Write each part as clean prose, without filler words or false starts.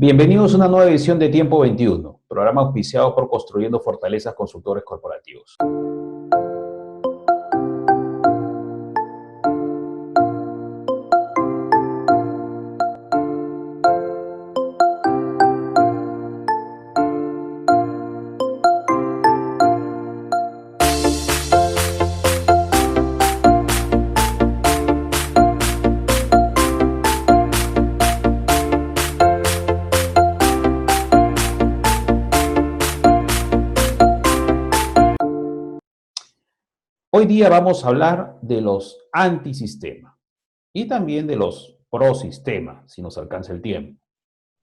Bienvenidos a una nueva edición de Tiempo 21, programa auspiciado por Construyendo Fortalezas Consultores Corporativos. Hoy día vamos a hablar de los antisistema y también de los prosistema, si nos alcanza el tiempo.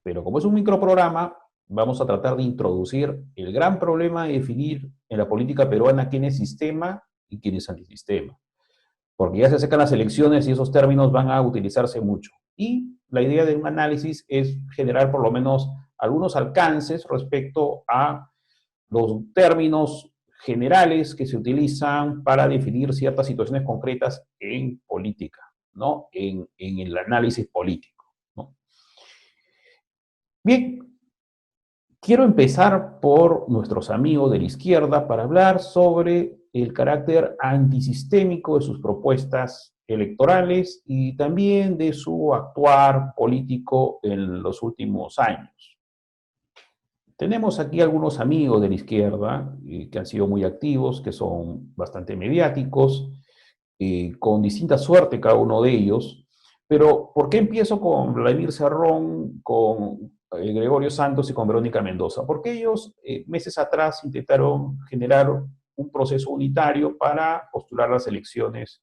Pero como es un microprograma, vamos a tratar de introducir el gran problema de definir en la política peruana quién es sistema y quién es antisistema. Porque ya se acercan las elecciones y esos términos van a utilizarse mucho. Y la idea de un análisis es generar por lo menos algunos alcances respecto a los términos generales que se utilizan para definir ciertas situaciones concretas en política, ¿no? En el análisis político, ¿no? Bien, quiero empezar por nuestros amigos de la izquierda para hablar sobre el carácter antisistémico de sus propuestas electorales y también de su actuar político en los últimos años. Tenemos aquí algunos amigos de la izquierda que han sido muy activos, que son bastante mediáticos, con distinta suerte cada uno de ellos. Pero, ¿por qué empiezo con Vladimir Cerrón, con Gregorio Santos y con Verónica Mendoza? Porque ellos meses atrás intentaron generar un proceso unitario para postular las elecciones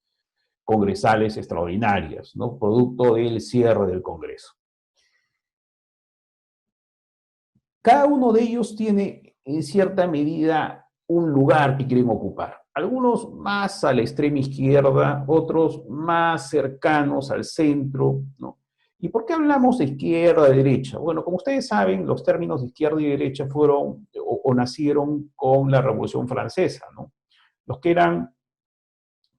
congresales extraordinarias, ¿no? Producto del cierre del Congreso. Cada uno de ellos tiene, en cierta medida, un lugar que quieren ocupar. Algunos más a la extrema izquierda, otros más cercanos al centro, ¿no? ¿Y por qué hablamos de izquierda, de derecha? Bueno, como ustedes saben, los términos de izquierda y derecha fueron o nacieron con la Revolución Francesa, ¿no? Los que eran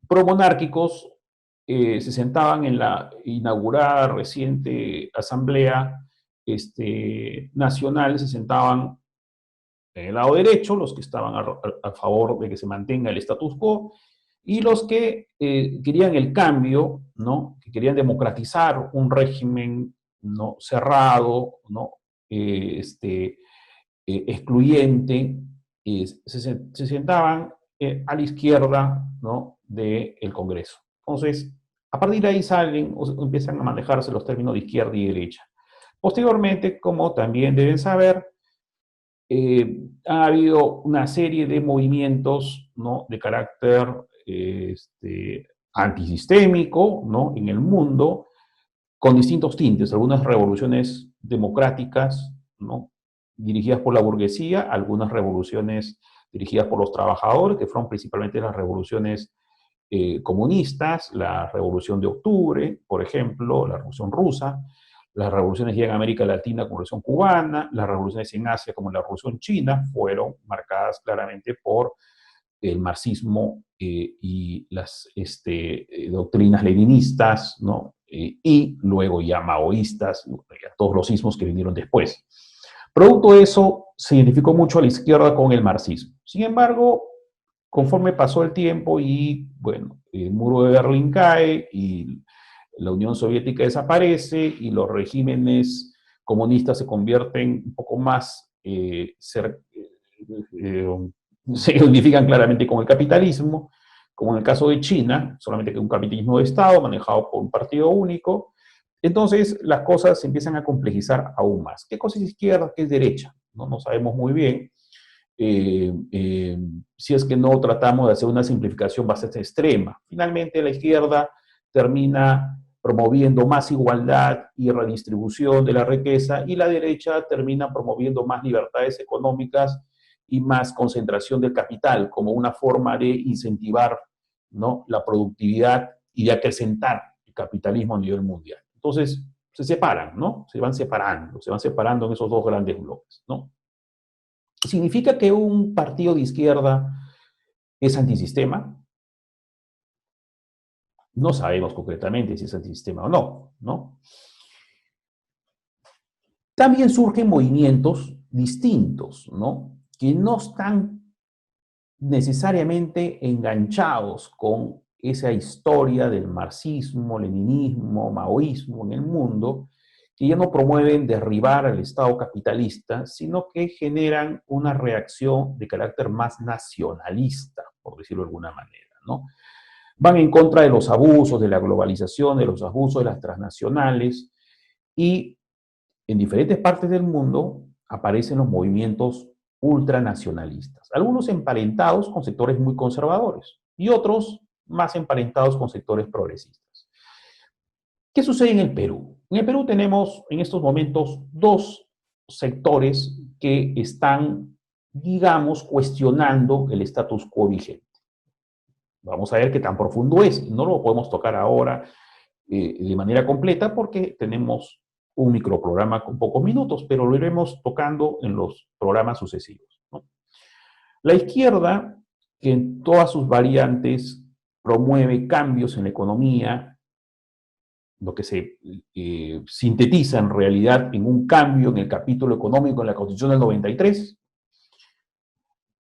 promonárquicos se sentaban en la inaugurada reciente Asamblea Nacional, se sentaban en el lado derecho, los que estaban a favor de que se mantenga el status quo, y los que querían el cambio, ¿no? Que querían democratizar un régimen, ¿no? Cerrado, ¿no? Excluyente, se sentaban a la izquierda, ¿no? Del Congreso. Entonces, a partir de ahí salen o empiezan a manejarse los términos de izquierda y derecha. Posteriormente, como también deben saber, ha habido una serie de movimientos, ¿no? De carácter antisistémico, ¿no? En el mundo, con distintos tintes, algunas revoluciones democráticas, ¿no? Dirigidas por la burguesía, algunas revoluciones dirigidas por los trabajadores, que fueron principalmente las revoluciones comunistas, la Revolución de Octubre, por ejemplo, la Revolución Rusa, las revoluciones ya en América Latina como la Revolución Cubana, las revoluciones en Asia como la Revolución China, fueron marcadas claramente por el marxismo y las doctrinas leninistas, ¿no? Y luego ya maoístas, todos los ismos que vinieron después. Producto de eso, se identificó mucho a la izquierda con el marxismo. Sin embargo, conforme pasó el tiempo y, bueno, el muro de Berlín cae y la Unión Soviética desaparece y los regímenes comunistas se convierten un poco más, se identifican claramente con el capitalismo, como en el caso de China, solamente que un capitalismo de Estado manejado por un partido único. Entonces las cosas se empiezan a complejizar aún más. ¿Qué cosa es izquierda? ¿Qué es derecha? No sabemos muy bien. Si es que no tratamos de hacer una simplificación bastante extrema. Finalmente, la izquierda termina promoviendo más igualdad y redistribución de la riqueza y la derecha termina promoviendo más libertades económicas y más concentración del capital como una forma de incentivar, ¿no? La productividad y de acrecentar el capitalismo a nivel mundial. Entonces, se separan, ¿no? Se van separando en esos dos grandes bloques, ¿no? ¿Significa que un partido de izquierda es antisistema? No sabemos concretamente si es antisistema o no, ¿no? También surgen movimientos distintos, ¿no? Que no están necesariamente enganchados con esa historia del marxismo, leninismo, maoísmo en el mundo, que ya no promueven derribar al Estado capitalista, sino que generan una reacción de carácter más nacionalista, por decirlo de alguna manera, ¿no? Van en contra de los abusos de la globalización, de los abusos de las transnacionales, y en diferentes partes del mundo aparecen los movimientos ultranacionalistas, algunos emparentados con sectores muy conservadores y otros más emparentados con sectores progresistas. ¿Qué sucede en el Perú? En el Perú tenemos en estos momentos dos sectores que están, digamos, cuestionando el status quo vigente. Vamos a ver qué tan profundo es. No lo podemos tocar ahora de manera completa porque tenemos un microprograma con pocos minutos, pero lo iremos tocando en los programas sucesivos, ¿no? La izquierda, que en todas sus variantes promueve cambios en la economía, lo que se sintetiza en realidad en un cambio en el capítulo económico en la Constitución del 93,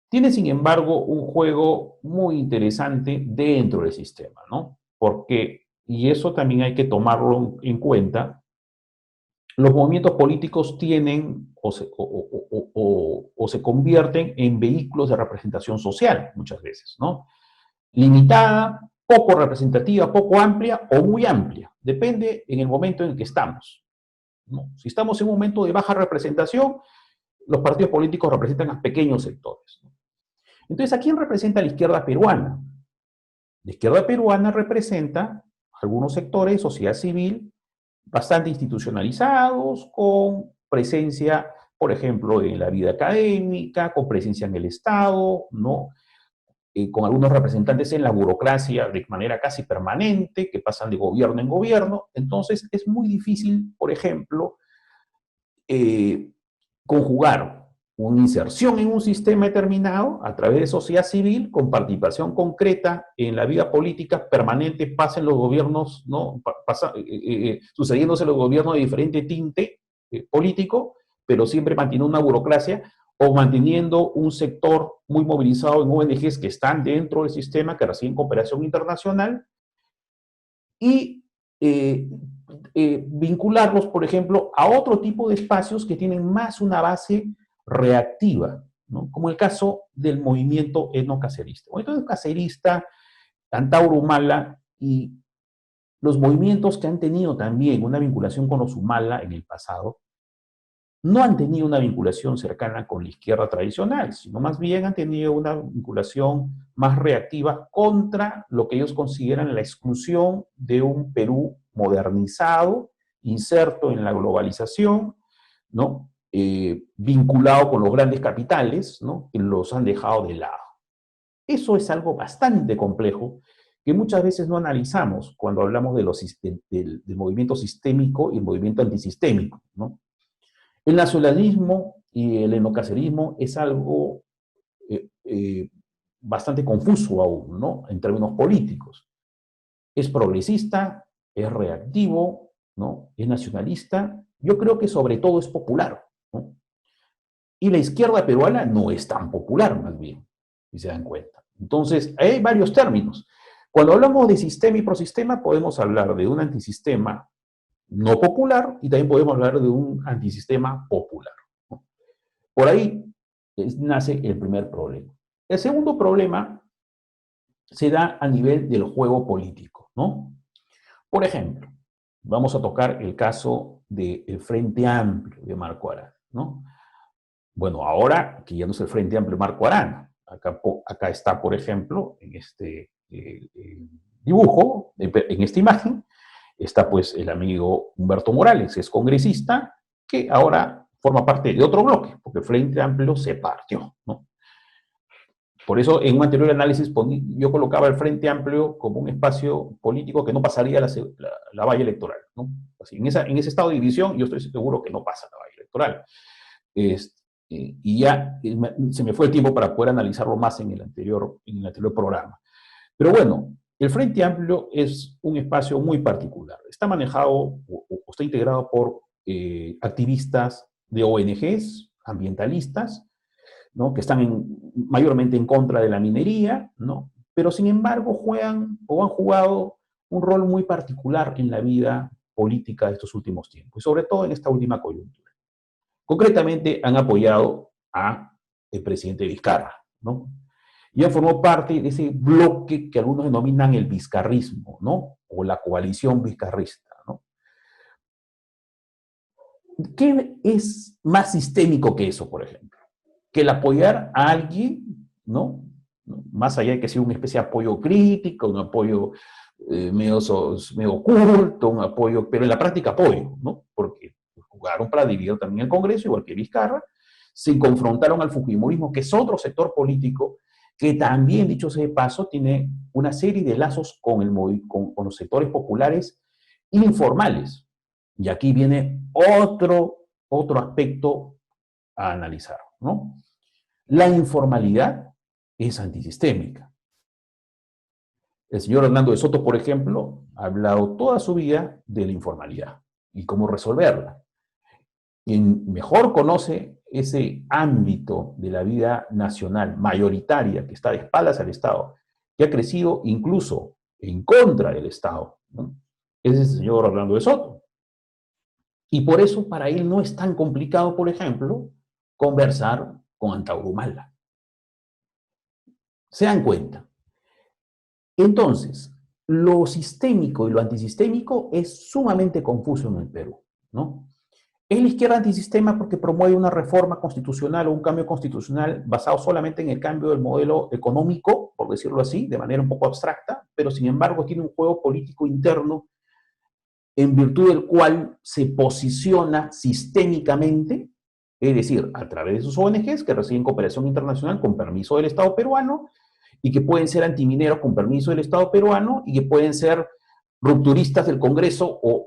tiene sin embargo un juego muy interesante dentro del sistema, ¿no? Porque, y eso también hay que tomarlo en cuenta, los movimientos políticos tienen o se convierten en vehículos de representación social muchas veces, ¿no? Limitada, poco representativa, poco amplia o muy amplia. Depende en el momento en el que estamos, ¿no? Si estamos en un momento de baja representación, los partidos políticos representan a pequeños sectores, ¿no? Entonces, ¿a quién representa la izquierda peruana? La izquierda peruana representa algunos sectores de sociedad civil bastante institucionalizados, con presencia, por ejemplo, en la vida académica, con presencia en el Estado, ¿no? Con algunos representantes en la burocracia de manera casi permanente, que pasan de gobierno en gobierno. Entonces, es muy difícil, por ejemplo, eh, conjugar una inserción en un sistema determinado a través de sociedad civil con participación concreta en la vida política permanente, pasen los gobiernos, ¿no? Sucediéndose los gobiernos de diferente tinte político, pero siempre manteniendo una burocracia o manteniendo un sector muy movilizado en ONGs que están dentro del sistema, que reciben cooperación internacional, y vincularlos, por ejemplo, a otro tipo de espacios que tienen más una base reactiva, ¿no? Como el caso del movimiento etnocacerista. El movimiento etnocacerista, Antauro Humala y los movimientos que han tenido también una vinculación con los Humala en el pasado, no han tenido una vinculación cercana con la izquierda tradicional, sino más bien han tenido una vinculación más reactiva contra lo que ellos consideran la exclusión de un Perú modernizado, inserto en la globalización, ¿no? Vinculado con los grandes capitales, ¿no? Que los han dejado de lado. Eso es algo bastante complejo que muchas veces no analizamos cuando hablamos del movimiento sistémico y el movimiento antisistémico, ¿no? El nacionalismo y el etnocacerismo es algo bastante confuso aún, ¿no? En términos políticos. Es progresista, es reactivo, ¿no? Es nacionalista. Yo creo que sobre todo es popular, ¿no? Y la izquierda peruana no es tan popular, más bien, si se dan cuenta. Entonces, hay varios términos. Cuando hablamos de sistema y prosistema, podemos hablar de un antisistema no popular y también podemos hablar de un antisistema popular, ¿no? Por ahí nace el primer problema. El segundo problema se da a nivel del juego político, ¿no? Por ejemplo, vamos a tocar el caso del Frente Amplio de Marco Arana, ¿no? Bueno, ahora que ya no es el Frente Amplio de Marco Arana, acá está, por ejemplo, en este dibujo, en esta imagen, está pues el amigo Humberto Morales, que es congresista, que ahora forma parte de otro bloque, porque el Frente Amplio se partió, ¿no? Por eso, en un anterior análisis, yo colocaba el Frente Amplio como un espacio político que no pasaría la valla electoral, ¿no? Así, en ese estado de división, yo estoy seguro que no pasa la valla electoral. Y ya se me fue el tiempo para poder analizarlo más en el anterior programa. Pero bueno, el Frente Amplio es un espacio muy particular. Está manejado o está integrado por activistas de ONGs, ambientalistas, ¿no? Que están mayormente en contra de la minería, ¿no? Pero sin embargo juegan o han jugado un rol muy particular en la vida política de estos últimos tiempos, y sobre todo en esta última coyuntura. Concretamente han apoyado a el presidente Vizcarra, ¿no? Y han formado parte de ese bloque que algunos denominan el vizcarrismo, ¿no? O la coalición vizcarrista, ¿no? ¿Qué es más sistémico que eso, por ejemplo? Que el apoyar a alguien, ¿no? Más allá de que sea una especie de apoyo crítico, un apoyo medio oculto, un apoyo, pero en la práctica apoyo, ¿no? Porque jugaron para dividir también el Congreso, igual que Vizcarra, se confrontaron al fujimorismo, que es otro sector político que también, dicho sea de paso, tiene una serie de lazos con los sectores populares informales. Y aquí viene otro aspecto a analizar, ¿no? La informalidad es antisistémica. El señor Hernando de Soto, por ejemplo, ha hablado toda su vida de la informalidad y cómo resolverla. Quien mejor conoce ese ámbito de la vida nacional mayoritaria que está de espaldas al Estado, que ha crecido incluso en contra del Estado, ¿no? Es el señor Hernando de Soto. Y por eso para él no es tan complicado, por ejemplo, conversar con Antauro Humala. ¿Se dan cuenta? Entonces, lo sistémico y lo antisistémico es sumamente confuso en el Perú, ¿no? Es la izquierda antisistema porque promueve una reforma constitucional o un cambio constitucional basado solamente en el cambio del modelo económico, por decirlo así, de manera un poco abstracta, pero sin embargo tiene un juego político interno en virtud del cual se posiciona sistémicamente, es decir, a través de sus ONGs que reciben cooperación internacional con permiso del Estado peruano y que pueden ser antimineros con permiso del Estado peruano y que pueden ser rupturistas del Congreso o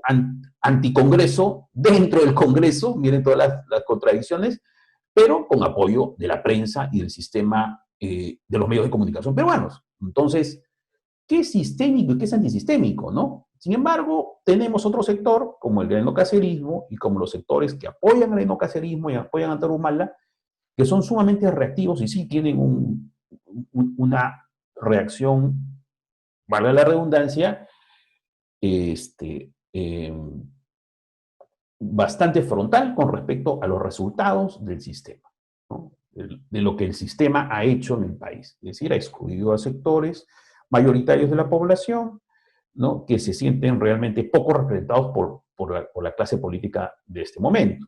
anticongreso dentro del Congreso, miren todas las contradicciones, pero con apoyo de la prensa y del sistema de los medios de comunicación peruanos. Entonces, ¿qué es sistémico y qué es antisistémico, no? Sin embargo, tenemos otro sector, como el del enocacerismo y como los sectores que apoyan al enocacerismo y apoyan a Tarumala, que son sumamente reactivos y sí tienen una reacción, valga la redundancia, bastante frontal con respecto a los resultados del sistema, ¿no? De lo que el sistema ha hecho en el país. Es decir, ha excluido a sectores mayoritarios de la población, ¿no? Que se sienten realmente poco representados por la clase política de este momento.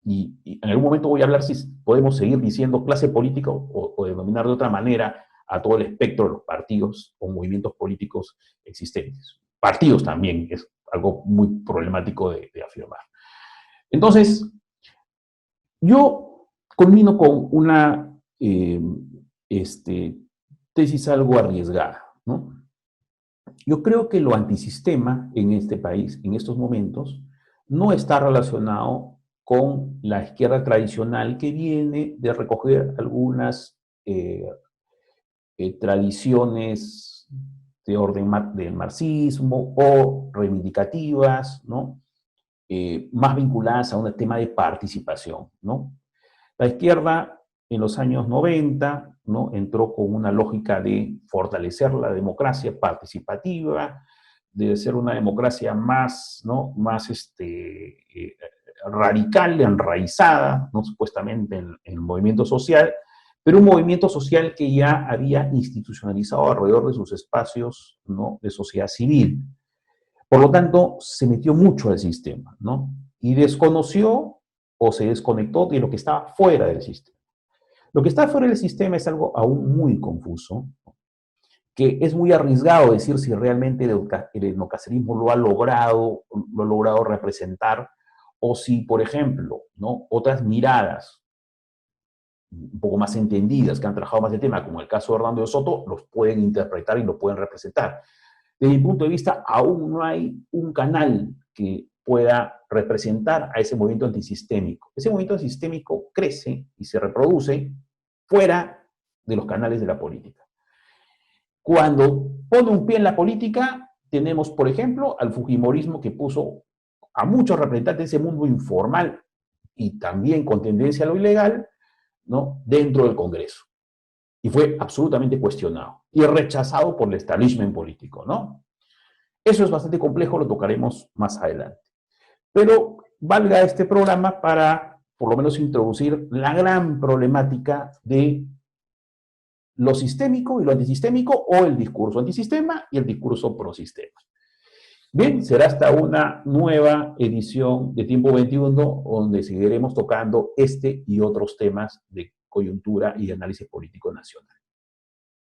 Y en algún momento voy a hablar si podemos seguir diciendo clase política o denominar de otra manera a todo el espectro de los partidos o movimientos políticos existentes. Partidos también es algo muy problemático de afirmar. Entonces, yo culmino con una tesis algo arriesgada, ¿no? Yo creo que lo antisistema en este país, en estos momentos, no está relacionado con la izquierda tradicional que viene de recoger algunas tradiciones de orden del marxismo o reivindicativas, ¿no? Más vinculadas a un tema de participación, ¿no? La izquierda en los años 90, ¿no? Entró con una lógica de fortalecer la democracia participativa, de ser una democracia más, ¿no? Más radical, enraizada, ¿no? Supuestamente en el movimiento social, pero un movimiento social que ya había institucionalizado alrededor de sus espacios, ¿no? De sociedad civil. Por lo tanto, se metió mucho al sistema, ¿no? Y desconoció o se desconectó de lo que estaba fuera del sistema. Lo que está fuera del sistema es algo aún muy confuso, que es muy arriesgado decir si realmente el etnocacerismo lo ha logrado representar, o si, por ejemplo, ¿no? Otras miradas un poco más entendidas, que han trabajado más el tema, como el caso de Hernando de Soto, los pueden interpretar y lo pueden representar. Desde mi punto de vista, aún no hay un canal que pueda representar a ese movimiento antisistémico. Ese movimiento antisistémico crece y se reproduce fuera de los canales de la política. Cuando pone un pie en la política, tenemos, por ejemplo, al fujimorismo que puso a muchos representantes de ese mundo informal y también con tendencia a lo ilegal, ¿no?, dentro del Congreso. Y fue absolutamente cuestionado y rechazado por el establishment político, ¿no? Eso es bastante complejo, lo tocaremos más adelante. Pero valga este programa para, por lo menos, introducir la gran problemática de lo sistémico y lo antisistémico, o el discurso antisistema y el discurso prosistema. Bien, será hasta una nueva edición de Tiempo 21, donde seguiremos tocando este y otros temas de coyuntura y análisis político nacional.